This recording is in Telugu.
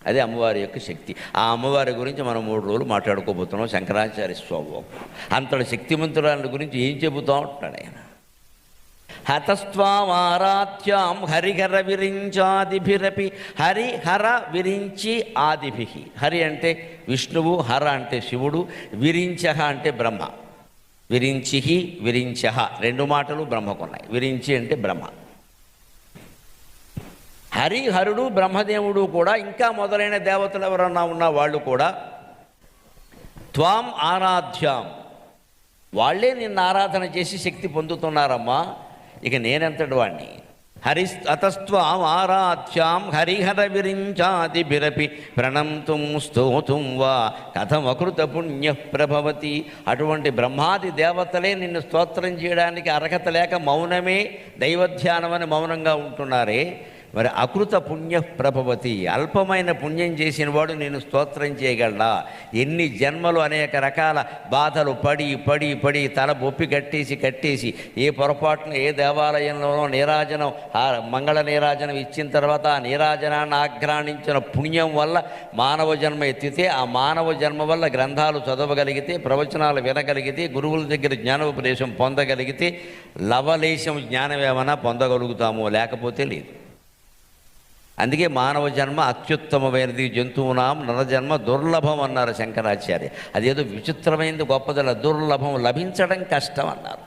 అదే అమ్మవారి యొక్క శక్తి. ఆ అమ్మవారి గురించి మనం 3 రోజులు మాట్లాడుకోబోతున్నాం. శంకరాచార్య స్వామి అంతటి శక్తిమంతురాల గురించి ఏం చెబుతా ఉంటున్నాడు ఆయన. హతస్వామారాధ్యాం హరిహర విరించాదిభిరపి. హరిహర విరించి ఆదిభి. హరి అంటే విష్ణువు, హర అంటే శివుడు, విరించ అంటే బ్రహ్మ. విరించి విరించ 2 మాటలు బ్రహ్మకున్నాయి. విరించి అంటే బ్రహ్మ. హరిహరుడు బ్రహ్మదేవుడు కూడా ఇంకా మొదలైన దేవతలు ఎవరన్నా ఉన్న వాళ్ళు కూడా త్వాం ఆరాధ్యాం, వాళ్ళే నిన్ను ఆరాధన చేసి శక్తి పొందుతున్నారమ్మా. ఇక నేనెంతటి వాణ్ణి? అతస్త్వాం ఆరాధ్యాం హరిహర విరించాదిభిరపి ప్రణంతుం స్తోతుం వా కథమకృత పుణ్య ప్రభవతి. అటువంటి బ్రహ్మాది దేవతలే నిన్ను స్తోత్రం చేయడానికి అర్హత లేక మౌనమే దైవధ్యానమని మౌనంగా ఉంటున్నారే. మరి అకృత పుణ్య ప్రభవతి, అల్పమైన పుణ్యం చేసిన వాడు నేను స్తోత్రం చేయగలడా? ఎన్ని జన్మలు అనేక రకాల బాధలు పడి పడి పడి తల బొప్పి కట్టేసి ఏ పొరపాటున ఏ దేవాలయంలోనో నీరాజనం మంగళ నీరాజనం ఇచ్చిన తర్వాత ఆ నీరాజనాన్ని ఆఘ్రాణించిన పుణ్యం వల్ల మానవ జన్మ ఎత్తితే, ఆ మానవ జన్మ వల్ల గ్రంథాలు చదవగలిగితే, ప్రవచనాలు వినగలిగితే, గురువుల దగ్గర జ్ఞానోపదేశం పొందగలిగితే లవలేశం జ్ఞానం ఏమైనా పొందగలుగుతామో, లేకపోతే లేదు. అందుకే మానవ జన్మ అత్యుత్తమమైనది, జంతువునాం నరజన్మ దుర్లభం అన్నారు శంకరాచార్య. అదేదో విచిత్రమైనది, గొప్పదల దుర్లభం, లభించడం కష్టం అన్నారు.